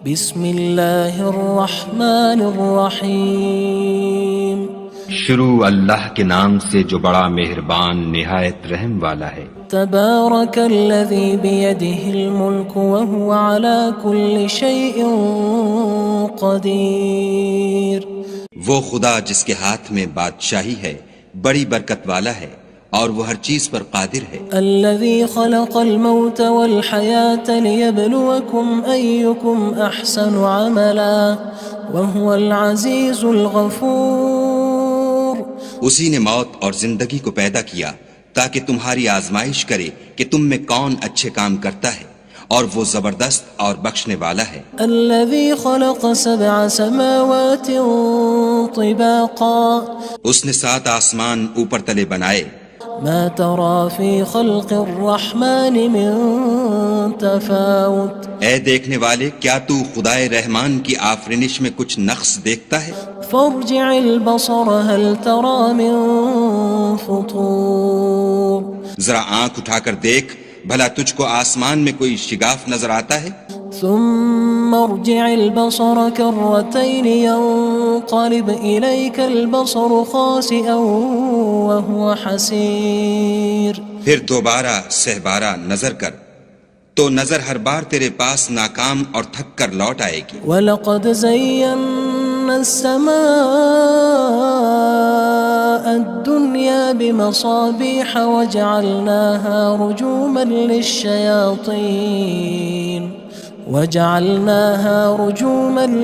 بسم اللہ الرحمن الرحیم شروع اللہ کے نام سے جو بڑا مہربان نہایت رحم والا ہے۔ تبارک الذی بیدہ الملک وہو علی کل شیء قدیر۔ وہ خدا جس کے ہاتھ میں بادشاہی ہے بڑی برکت والا ہے اور وہ ہر چیز پر قادر ہے۔ الذی خلق الموت والحیاة لیبلوکم ایکم احسن عملا وہو العزیز الغفور۔ اسی نے موت اور زندگی کو پیدا کیا تاکہ تمہاری آزمائش کرے کہ تم میں کون اچھے کام کرتا ہے، اور وہ زبردست اور بخشنے والا ہے۔ الذی خلق سبع سماوات طباقا۔ اس نے 7 آسمان اوپر تلے بنائے۔ ما ترى في خلق الرحمن من تفاوت۔ اے دیکھنے والے، کیا تو خدائے رحمان کی آفرینش میں کچھ نقص دیکھتا ہے؟ فارجع البصر هل ترى من فطور۔ ذرا آنکھ اٹھا کر دیکھ، بھلا تجھ کو آسمان میں کوئی شگاف نظر آتا ہے؟ ثم ارجع البصر كرتين ينقلب إليك البصر خاسئا وهو حسير۔ پھر دوبارہ سہبارہ نظر کر تو نظر ہر بار تیرے پاس ناکام اور تھک کر لوٹ آئے گی۔ وَلَقَدْ زَيَّنَّا السَّمَاءَ الدُّنْيَا بِمَصَابِيحَ وَجَعَلْنَاهَا رُجُومًا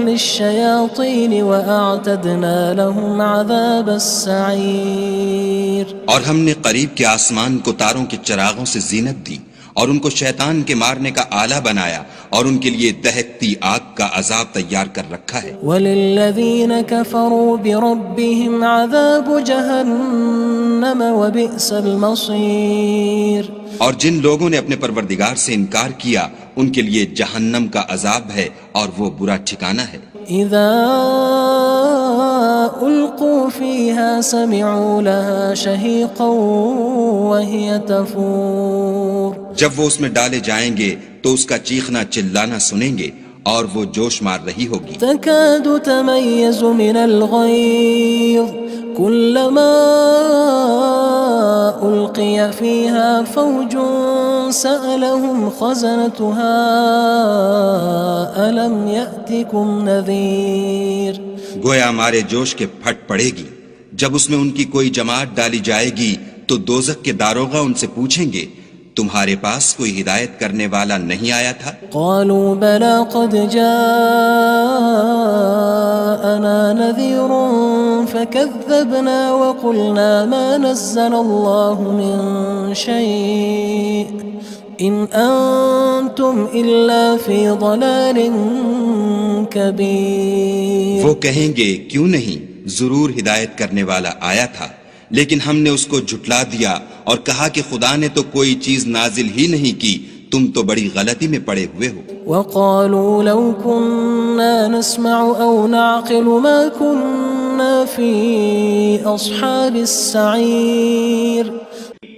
لِلشَّيَاطِينِ وَأَعْتَدْنَا لَهُمْ عَذَابَ السَّعِيرِ۔ اور ہم نے قریب کے آسمان کو تاروں کے چراغوں سے زینت دی اور ان کو شیطان کے مارنے کا آلہ بنایا، اور ان کے لیے دہکتی آگ کا عذاب تیار کر رکھا ہے۔ وَلِلَّذِينَ كَفَرُوا بِرَبِّهِمْ عَذَابُ جَهَنَّمَ وَبِئْسَ الْمَصِيرُ۔ اور جن لوگوں نے اپنے پروردگار سے انکار کیا ان کے لیے جہنم کا عذاب ہے اور وہ برا ٹھکانہ ہے۔ اذا القوا فيها سمعوا لها شهيقا وهي تفور۔ جب وہ اس میں ڈالے جائیں گے تو اس کا چیخنا چلانا سنیں گے اور وہ جوش مار رہی ہوگی۔ تكاد تميز من الغيظ كلما ألقي فيها فوج سألهم خزنتها ألم يأتكم نذير۔ گویا ہمارے جوش کے پھٹ پڑے گی جب اس میں ان کی کوئی جماعت ڈالی جائے گی تو دوزخ کے داروغہ ان سے پوچھیں گے تمہارے پاس کوئی ہدایت کرنے والا نہیں آیا تھا؟ قالوا بلى قد جاءنا نذير فكذبنا وقلنا ما نزل الله من شيء إن أنتم إلا في ضلال كبير۔ وہ کہیں گے کیوں نہیں، ضرور ہدایت کرنے والا آیا تھا، لیکن ہم نے اس کو جھٹلا دیا اور کہا کہ خدا نے تو کوئی چیز نازل ہی نہیں کی، تم تو بڑی غلطی میں پڑے ہوئے ہو۔ وقالوا لو كنا نسمع أو نعقل ما كنا في أصحاب السعير۔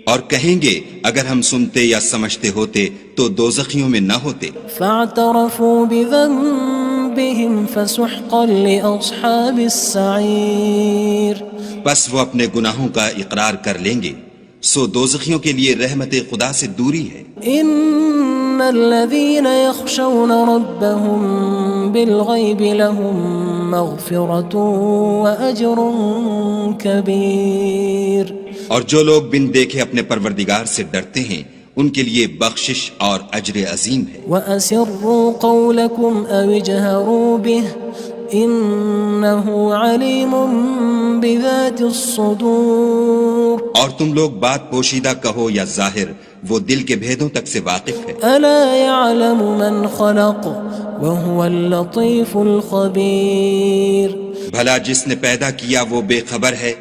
اور کہیں گے اگر ہم سنتے یا سمجھتے ہوتے تو دوزخیوں میں نہ ہوتے۔ فاعترفوا بذنبهم فسحقا لأصحاب السعير۔ بس وہ اپنے گناہوں کا اقرار کر لیں گے، سو دوزخیوں کے لیے رحمت خدا سے دوری ہے۔ ان الذين يخشون ربهم بالغيب لهم مغفرة وأجر كبير۔ اور جو لوگ بن دیکھے اپنے پروردگار سے ڈرتے ہیں ان کے لیے بخشش اور اجر عظیم ہے۔ وَأَسِرُّوا قَوْلَكُمْ أَوِ اجْهَرُوا بِهِ إِنَّهُ عَلِيمٌ بِذَاتِ الصُّدُورِ۔ اور تم لوگ بات پوشیدہ کہو یا ظاہر، وہ دل کے بھیدوں تک سے واقف ہے۔ أَلَا يَعْلَمُ مَنْ خَلَقَ وَهُوَ اللَّطِيفُ الْخَبِيرُ۔ بھلا جس نے پیدا کیا وہ بے خبر ہے،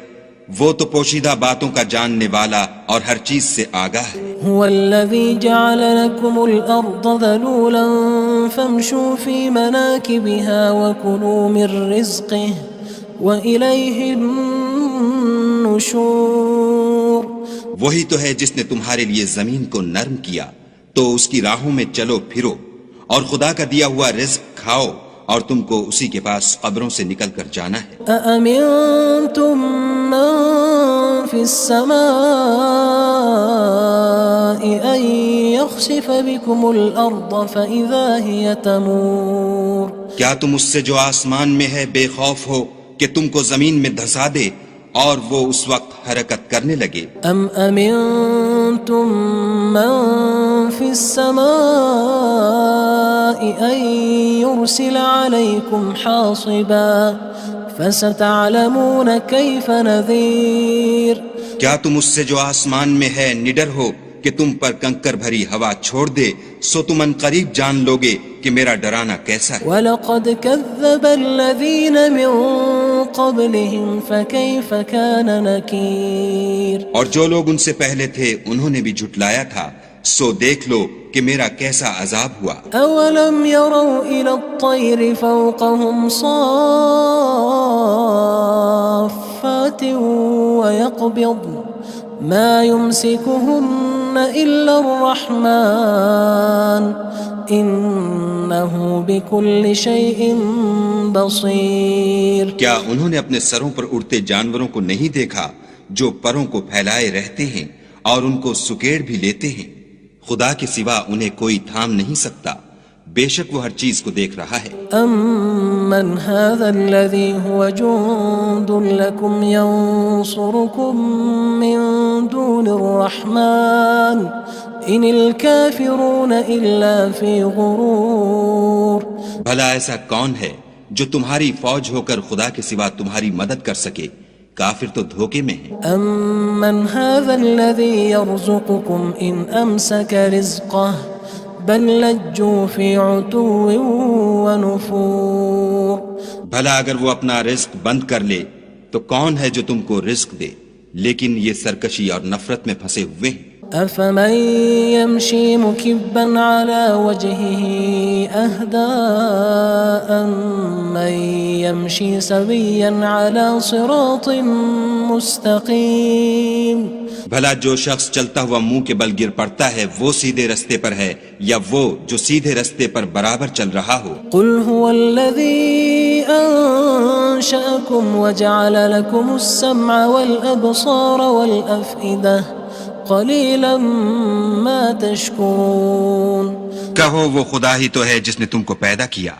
وہ تو پوشیدہ باتوں کا جاننے والا اور ہر چیز سے آگاہ ہے۔ هو الذي جعل لكم الأرض ذلولا فامشوا في مناكبها وكلوا من رزقه وإليه النشور۔ وہی تو ہے جس نے تمہارے لیے زمین کو نرم کیا تو اس کی راہوں میں چلو پھرو اور خدا کا دیا ہوا رزق کھاؤ اور تم کو اسی کے پاس قبروں سے نکل کر جانا ہے۔ أأمنتم من في السماء أن يخسف بكم الأرض فإذا هي تمور کیا تم اس سے جو آسمان میں ہے بے خوف ہو کہ تم کو زمین میں دھسا دے اور وہ اس وقت حرکت کرنے لگے؟ أم أمنتم من في السماء أن يرسل عليكم حاصبا فستعلمون كيف نذير کیا تم اس سے جو آسمان میں ہے نڈر ہو کہ تم پر کنکر بھری ہوا چھوڑ دے، سو تم ان قریب جان لوگے کہ میرا ڈرانا کیسا ہے۔ وَلَقَدْ كَذَّبَ الَّذِينَ مِن قَبْلِهِمْ فَكَيْفَ كَانَ نَكِيرٌ اور جو لوگ ان سے پہلے تھے انہوں نے بھی جھٹلایا تھا، سو دیکھ لو کہ میرا کیسا عذاب ہوا۔ أَوَلَمْ يَرَوْا إِلَى الطَّيْرِ فَوْقَهُمْ صَافَّاتٍ وَيَقْبِضْنَ مَا يُمْسِكُهُنَّ إِلَّا الرَّحْمَنُ إِنَّهُ بِكُلِّ شَيْءٍ بَصِيرٌ کیا انہوں نے اپنے سروں پر اڑتے جانوروں کو نہیں دیکھا جو پروں کو پھیلائے رہتے ہیں اور ان کو سکیڑ بھی لیتے ہیں؟ خدا کے سوا انہیں کوئی تھام نہیں سکتا، بے شک وہ ہر چیز کو دیکھ رہا ہے۔ أَمَّنْ هَذَا الَّذِي هُوَ جُندٌ لَكُمْ يَنصُرُكُم مِّن دُونِ الرَّحْمَنِ إِنِ الْكَافِرُونَ إِلَّا فِي غُرُورٍ بھلا ایسا کون ہے جو تمہاری فوج ہو کر خدا کے سوا تمہاری مدد کر سکے؟ کافر تو دھوکے میں ہیں۔ أَمَّنْ هَذَا الَّذِي يَرْزُقُكُمْ إِنْ أَمْسَكَ رِزْقَهُ بَلْ لَجُّوا فِي عُتُوٍّ وَنُفُورٍ بھلا اگر وہ اپنا رزق بند کر لے تو کون ہے جو تم کو رزق دے، لیکن یہ سرکشی اور نفرت میں پھنسے ہوئے ہیں۔ أَفَمَن يَمْشِي مُكِبًّا عَلَى وَجْهِهِ أَهْدَىٰ أَمَّن يَمْشِي سَوِيًّا عَلَى صِرَاطٍ مُّسْتَقِيمٍ بھلا جو شخص چلتا ہوا منہ کے بل گر پڑتا ہے وہ سیدھے رستے پر ہے یا وہ جو سیدھے رستے پر برابر چل رہا ہو؟ قُلْ هُوَ الَّذِي أَنشَأَكُمْ وَجَعَلَ لَكُمُ السَّمْعَ وَالْأَبْصَارَ وَالْأَفْئِدَةَ قَلِيلًا مَا تَشْكُرُونَ کہو وہ خدا ہی تو ہے جس نے تم کو پیدا کیا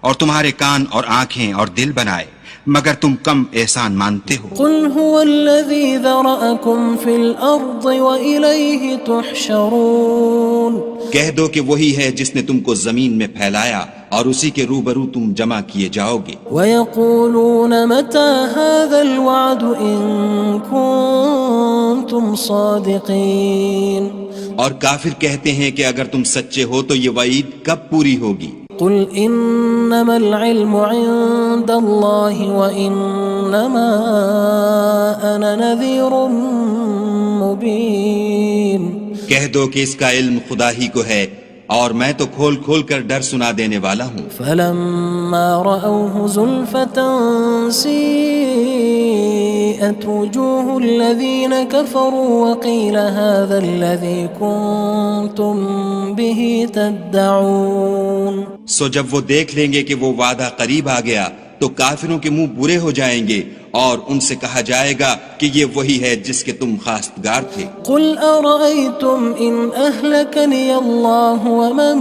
اور تمہارے کان اور آنکھیں اور دل بنائے، مگر تم کم احسان مانتے ہو۔ قُلْ هُوَ الَّذِي ذَرَأَكُمْ فِي الْأَرْضِ وَإِلَيْهِ تُحْشَرُونَ کہہ دو کہ وہی ہے جس نے تم کو زمین میں پھیلایا اور اسی کے روبرو تم جمع کیے جاؤ گے۔ وَيَقُولُونَ مَتَى هَذَا الْوَعْدُ إِن كُنتُمْ صَادِقِينَ اور کافر کہتے ہیں کہ اگر تم سچے ہو تو یہ وعید کب پوری ہوگی؟ قُلْ إِنَّمَا الْعِلْمُ عِندَ اللَّهِ وَإِنَّمَا أَنَا نَذِيرٌ مُّبِينٌ کہہ دو کہ اس کا علم خدا ہی کو ہے اور میں تو کھول کھول کر ڈر سنا دینے والا ہوں۔ فَلَمَّا رَأَوْهُ زُلْفَةً سِيئَتْ وُجُوهُ الَّذِينَ كَفَرُوا وَقِيلَ هَذَا الَّذِي كُنتُم بِهِ تَدَّعُونَ سو جب وہ دیکھ لیں گے کہ وہ وعدہ قریب آ گیا تو کافروں کے منہ برے ہو جائیں گے اور ان سے کہا جائے گا کہ یہ وہی ہے جس کے تم خواستگار تھے۔ قُلْ أَرَأَيْتُمْ إِنْ أَهْلَكَنِيَ اللَّهُ وَمَن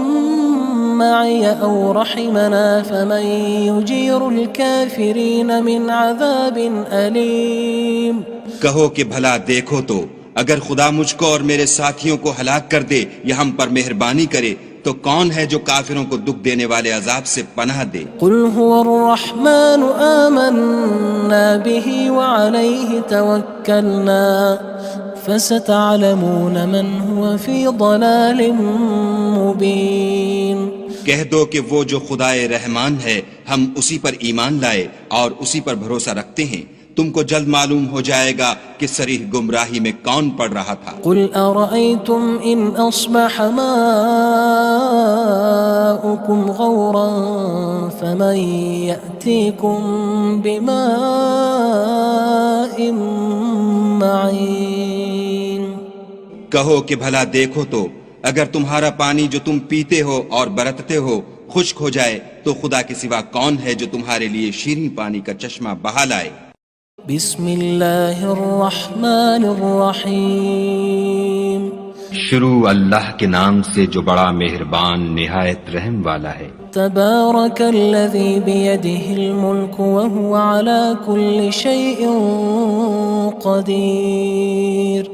مَّعِيَ أَوْ رَحِمَنَا فَمَن يُجِيرُ الْكَافِرِينَ مِنْ عَذَابٍ أَلِيمٍ کہو کہ بھلا دیکھو تو اگر خدا مجھ کو اور میرے ساتھیوں کو ہلاک کر دے یا ہم پر مہربانی کرے تو کون ہے جو کافروں کو دکھ دینے والے عذاب سے پناہ دے؟ قُلْ هُوَ الرَّحْمَنُ آمَنَّا بِهِ وَعَلَيْهِ تَوَكَّلْنَا فَسَتَعْلَمُونَ مَنْ هُوَ فِي ضَلَالٍ مُّبِينٍ کہہ دو کہ وہ جو خدائے رحمان ہے ہم اسی پر ایمان لائے اور اسی پر بھروسہ رکھتے ہیں، تم کو جلد معلوم ہو جائے گا کہ صریح گمراہی میں کون پڑ رہا تھا۔ قُلْ أَرَأَيْتُمْ إِنْ أَصْبَحَ مَاؤُكُمْ غَوْرًا فَمَن يَأْتِيكُم بِمَاءٍ مَّعِينٍ کہو کہ بھلا دیکھو تو اگر تمہارا پانی جو تم پیتے ہو اور برتتے ہو خشک ہو جائے تو خدا کے سوا کون ہے جو تمہارے لیے شیریں پانی کا چشمہ بہا لائے؟ بسم اللہ الرحمن الرحیم شروع اللہ کے نام سے جو بڑا مہربان نہایت رحم والا ہے۔ تبارک الذی بیدہ الملک وہو علی کل شیء قدیر۔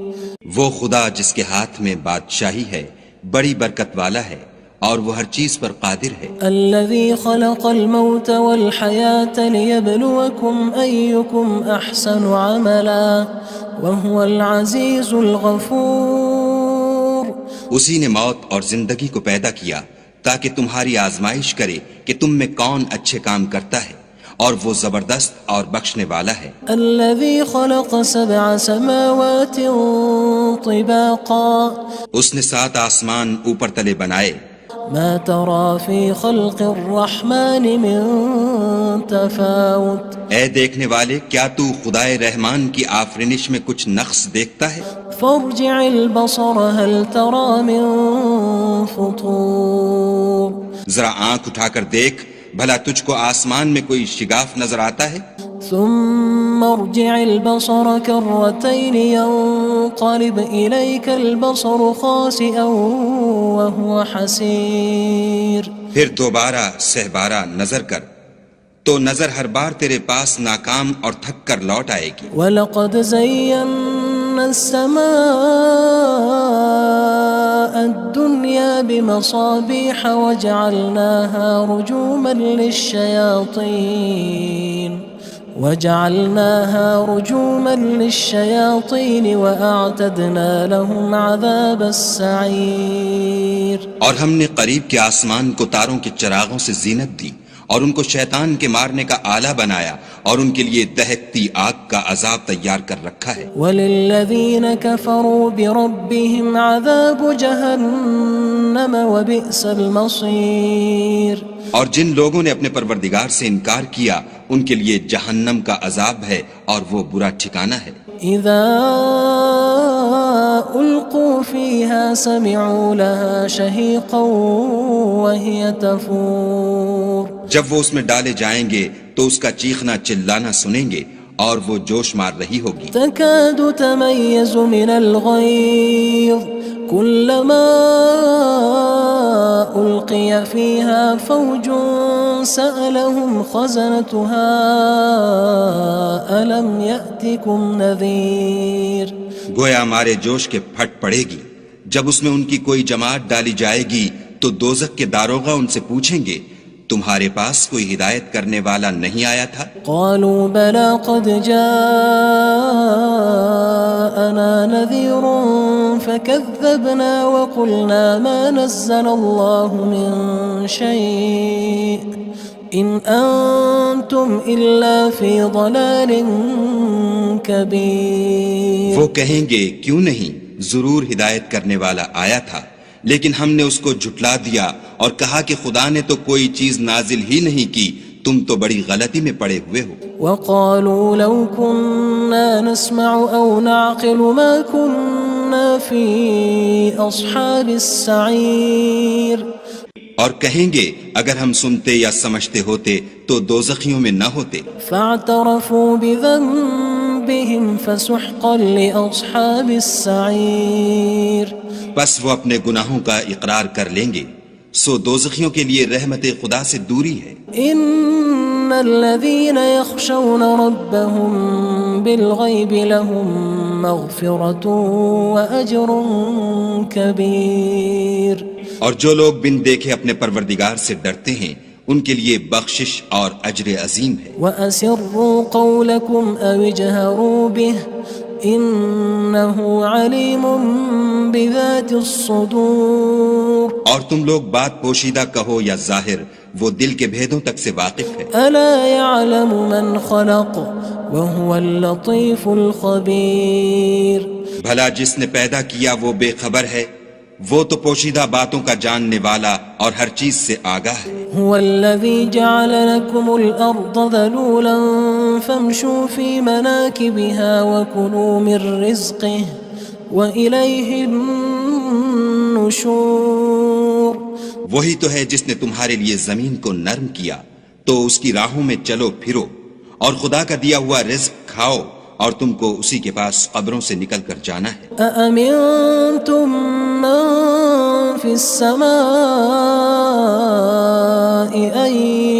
وہ خدا جس کے ہاتھ میں بادشاہی ہے بڑی برکت والا ہے اور وہ ہر چیز پر قادر ہے۔ الذي خلق الموت والحياة ليبلوكم أيكم أحسن عملا وهو العزيز الغفور۔ اسی نے موت اور زندگی کو پیدا کیا تاکہ تمہاری آزمائش کرے کہ تم میں کون اچھے کام کرتا ہے، اور وہ زبردست اور بخشنے والا ہے۔ الذي خلق 7 سماوات طباقا۔ اس نے 7 آسمان اوپر تلے بنائے۔ ما ترى في خلق الرحمن من تفاوت۔ اے دیکھنے والے، کیا تو خدائے رحمان کی آفرینش میں کچھ نقص دیکھتا ہے؟ فارجع البصر هل ترى من فطور۔ ذرا آنکھ اٹھا کر دیکھ، بھلا تجھ کو آسمان میں کوئی شگاف نظر آتا ہے؟ ثم ارجع البصر كرتين ينقلب إليك البصر خاسئا وهو حسير۔ پھر دوبارہ سہبارہ نظر کر تو نظر ہر بار تیرے پاس ناکام اور تھک کر لوٹ آئے گی۔ وَلَقَدْ زَيَّنَّا السَّمَاءَ الدُّنْيَا بِمَصَابِيحَ وَجَعَلْنَاهَا رُجُومًا لِلشَّيَاطِينِ وَأَعْتَدْنَا لَهُمْ عَذَابَ السَّعِيرِ۔ اور ہم نے قریب کے آسمان کو تاروں کے چراغوں سے زینت دی اور ان کو شیطان کے مارنے کا آلہ بنایا، اور ان کے لیے دہکتی آگ کا عذاب تیار کر رکھا ہے۔ وَلِلَّذِينَ كَفَرُوا بِرَبِّهِمْ عَذَابُ جَهَنَّمَ وَبِئْسَ الْمَصِيرُ۔ اور جن لوگوں نے اپنے پروردگار سے انکار کیا ان کے لیے جہنم کا عذاب ہے اور وہ برا ٹھکانہ ہے۔ اذا القوا فيها سمعوا لها شهيقا وهي تفور۔ جب وہ اس میں ڈالے جائیں گے تو اس کا چیخنا چلانا سنیں گے اور وہ جوش مار رہی ہوگی۔ تكاد تميز من الغيظ كلما ألقي فيها فوج سألهم خزنتها ألم يأتكم نذير۔ گویا ہمارے جوش کے پھٹ پڑے گی جب اس میں ان کی کوئی جماعت ڈالی جائے گی تو دوزخ کے داروغہ ان سے پوچھیں گے تمہارے پاس کوئی ہدایت کرنے والا نہیں آیا تھا؟ قالوا بلى قد جاءنا نذير فكذبنا وقلنا ما نزل الله من شيء إن أنتم إلا في ضلال كبير۔ وہ کہیں گے کیوں نہیں، ضرور ہدایت کرنے والا آیا تھا، لیکن ہم نے اس کو جھٹلا دیا اور کہا کہ خدا نے تو کوئی چیز نازل ہی نہیں کی، تم تو بڑی غلطی میں پڑے ہوئے ہو۔ وقالوا لو كنا نسمع أو نعقل ما كنا في أصحاب السعير۔ اور کہیں گے اگر ہم سنتے یا سمجھتے ہوتے تو دوزخیوں میں نہ ہوتے۔ فاعترفوا بذنبهم فسحقا لأصحاب السعير۔ بس وہ اپنے گناہوں کا اقرار کر لیں گے، سو دوزخیوں کے لیے رحمت خدا سے دوری ہے۔ ان الذين يخشون ربهم بالغيب لهم مغفرة وأجر كبير۔ اور جو لوگ بن دیکھے اپنے پروردگار سے ڈرتے ہیں ان کے لیے بخشش اور اجر عظیم ہے۔ وَأَسِرُّوا قَوْلَكُمْ أَوِ اجْهَرُوا بِهِ إِنَّهُ عَلِيمٌ بِذَاتِ الصُّدُورِ۔ اور تم لوگ بات پوشیدہ کہو یا ظاہر، وہ دل کے بھیدوں تک سے واقف ہے۔ أَلَا يَعْلَمُ مَنْ خَلَقَ وَهُوَ اللَّطِيفُ الْخَبِيرُ۔ بھلا جس نے پیدا کیا وہ بے خبر ہے، وہ تو پوشیدہ باتوں کا جاننے والا اور ہر چیز سے آگاہ ہے۔ هو الذي جعل لكم الأرض ذلولا فامشوا في مناكبها وكلوا من رزقه وإليه النشور۔ النشور وہی تو ہے جس نے تمہارے لیے زمین کو نرم کیا تو اس کی راہوں میں چلو پھرو اور خدا کا دیا ہوا رزق کھاؤ اور تم کو اسی کے پاس قبروں سے نکل کر جانا ہے۔ أأمنتم من في السماء أن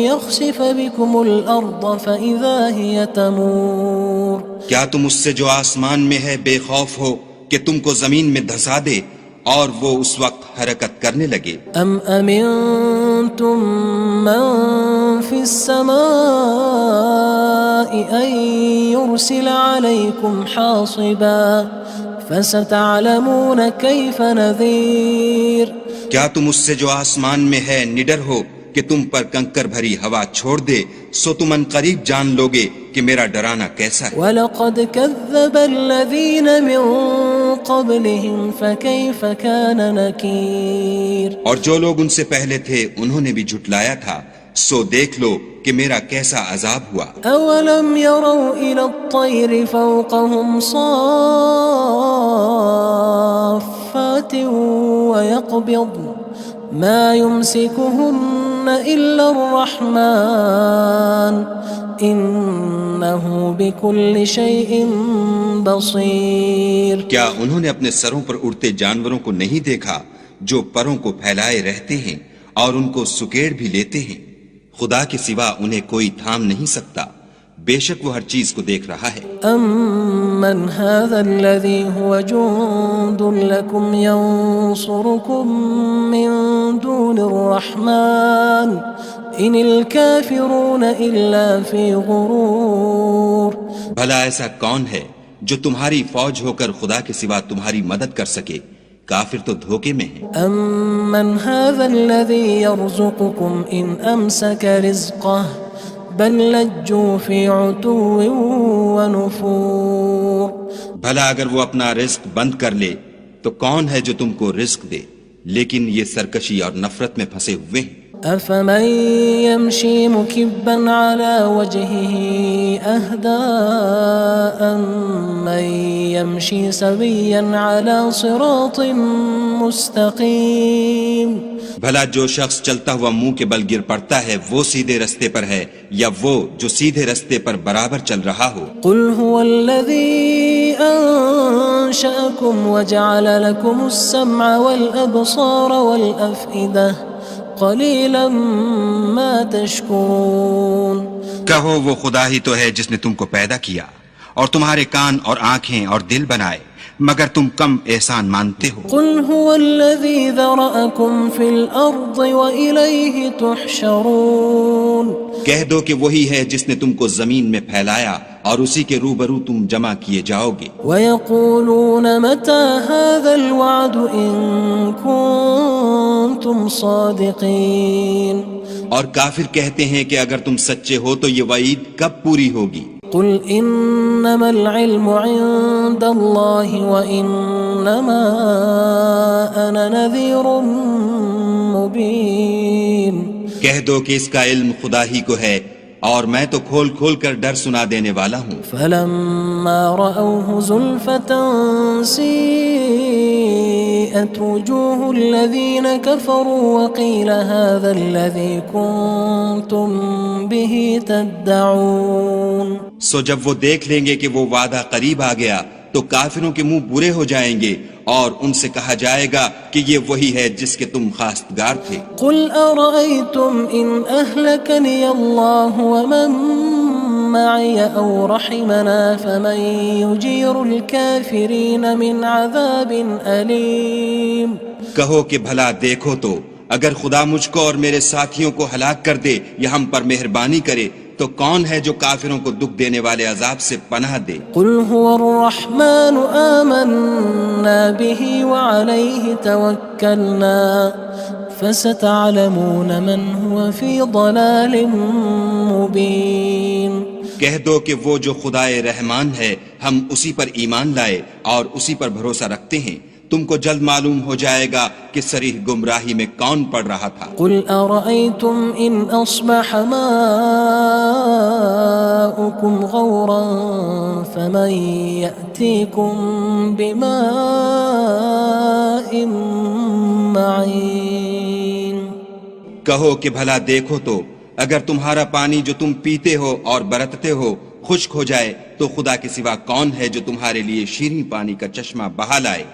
يخسف بكم الأرض فإذا هي تمور کیا تم اس سے جو آسمان میں ہے بے خوف ہو کہ تم کو زمین میں دھسا دے اور وہ اس وقت حرکت کرنے لگے؟ أم أمنتم من في السماء أن يرسل عليكم حاصبا فستعلمون كيف نذير کیا تم اس سے جو آسمان میں ہے نڈر ہو کہ تم پر کنکر بھری ہوا چھوڑ دے سو تم ان قریب جان لوگے کہ میرا ڈرانا کیسا ہے۔ وَلَقَدْ كَذَّبَ الَّذِينَ مِن قَبْلِهِمْ فَكَيْفَ كَانَ نَكِيرٌ اور جو لوگ ان سے پہلے تھے انہوں نے بھی جھٹلایا تھا سو دیکھ لو کہ میرا کیسا عذاب ہوا۔ أَوَلَمْ يَرَوْا إِلَى الطَّيْرِ فَوْقَهُمْ صَافَّاتٍ وَيَقْبِضْنَ مَا يُمْسِكُهُنَّ إِلَّا الرَّحْمَنُ إِنَّهُ بِكُلِّ شَيْءٍ بَصِيرٌ کیا انہوں نے اپنے سروں پر اڑتے جانوروں کو نہیں دیکھا جو پروں کو پھیلائے رہتے ہیں اور ان کو سکیڑ بھی لیتے ہیں؟ خدا کے سوا انہیں کوئی تھام نہیں سکتا، بے شک وہ ہر چیز کو دیکھ رہا ہے۔ أَمَّنْ هَذَا الَّذِي هُوَ جُندٌ لَكُمْ يَنصُرُكُم مِّن دُونِ الرَّحْمَنِ إِنِ الْكَافِرُونَ إِلَّا فِي غُرُورٍ بھلا ایسا کون ہے جو تمہاری فوج ہو کر خدا کے سوا تمہاری مدد کر سکے؟ کافر تو دھوکے میں ہیں۔ أَمَّنْ هَذَا الَّذِي يَرْزُقُكُمْ إِنْ أَمْسَكَ رِزْقَهُ بَلْ لَجُّوا فِي عُتُوٍّ وَنُفُورٍ بھلا اگر وہ اپنا رزق بند کر لے تو کون ہے جو تم کو رزق دے، لیکن یہ سرکشی اور نفرت میں پھنسے ہوئے ہیں۔ أَفَمَن يَمْشِي مُكِبًّا عَلَى وَجْهِهِ أَهْدَىٰ أَمَّن يَمْشِي سَوِيًّا عَلَى صِرَاطٍ مُّسْتَقِيمٍ بھلا جو شخص چلتا ہوا منہ کے بل گر پڑتا ہے وہ سیدھے رستے پر ہے یا وہ جو سیدھے رستے پر برابر چل رہا ہو؟ قُلْ هُوَ الَّذِي أَنشَأَكُمْ وَجَعَلَ لَكُمُ السَّمْعَ وَالْأَبْصَارَ وَالْأَفْئِدَةَ قَلِيلًا مَا تَشْكُرُونَ کہو وہ خدا ہی تو ہے جس نے تم کو پیدا کیا اور تمہارے کان اور آنکھیں اور دل بنائے، مگر تم کم احسان مانتے ہو۔ قُلْ هُوَ الَّذِي ذَرَأَكُمْ فِي الْأَرْضِ وَإِلَيْهِ تُحْشَرُونَ کہہ دو کہ وہی ہے جس نے تم کو زمین میں پھیلایا اور اسی کے روبرو تم جمع کیے جاؤ گے۔ وَيَقُولُونَ مَتَى هَذَا الْوَعْدُ إِن كُنتُمْ صَادِقِينَ اور کافر کہتے ہیں کہ اگر تم سچے ہو تو یہ وعید کب پوری ہوگی؟ قُلْ إِنَّمَا الْعِلْمُ عِندَ اللَّهِ وَإِنَّمَا أَنَا نَذِيرٌ مُّبِينٌ کہہ دو کہ اس کا علم خدا ہی کو ہے اور میں تو کھول کھول کر ڈر سنا دینے والا ہوں۔ فَلَمَّا رَأَوْهُ زُلْفَةً سِيئَتْ وُجُوهُ الَّذِينَ كَفَرُوا وَقِيلَ هَذَا الَّذِي كُنتُم بِهِ تَدَّعُونَ سو جب وہ دیکھ لیں گے کہ وہ وعدہ قریب آ گیا تو کافروں کے منہ برے ہو جائیں گے اور ان سے کہا جائے گا کہ یہ وہی ہے جس کے تم خواستگار تھے۔ قُلْ أَرَأَيْتُمْ إِنْ أَهْلَكَنِيَ اللَّهُ وَمَن مَّعِيَ أَوْ رَحِمَنَا فَمَن يُجِيرُ الْكَافِرِينَ مِنْ عَذَابٍ أَلِيمٍ کہو کہ بھلا دیکھو تو اگر خدا مجھ کو اور میرے ساتھیوں کو ہلاک کر دے یا ہم پر مہربانی کرے تو کون ہے جو کافروں کو دکھ دینے والے عذاب سے پناہ دے؟ قُلْ هُوَ الرَّحْمَنُ آمَنَّا بِهِ وَعَلَيْهِ تَوَكَّلْنَا فَسَتَعْلَمُونَ مَنْ هُوَ فِي ضَلَالٍ مُّبِينٍ کہہ دو کہ وہ جو خدائے رحمان ہے ہم اسی پر ایمان لائے اور اسی پر بھروسہ رکھتے ہیں، تم کو جلد معلوم ہو جائے گا کہ صریح گمراہی میں کون پڑ رہا تھا۔ قُلْ أَرَأَيْتُمْ إِنْ أَصْبَحَ مَاؤُكُمْ غَوْرًا فَمَن يَأْتِيكُم بِمَاءٍ معين کہو کہ بھلا دیکھو تو اگر تمہارا پانی جو تم پیتے ہو اور برتتے ہو خشک ہو جائے تو خدا کے سوا کون ہے جو تمہارے لیے شیریں پانی کا چشمہ بہا لائے؟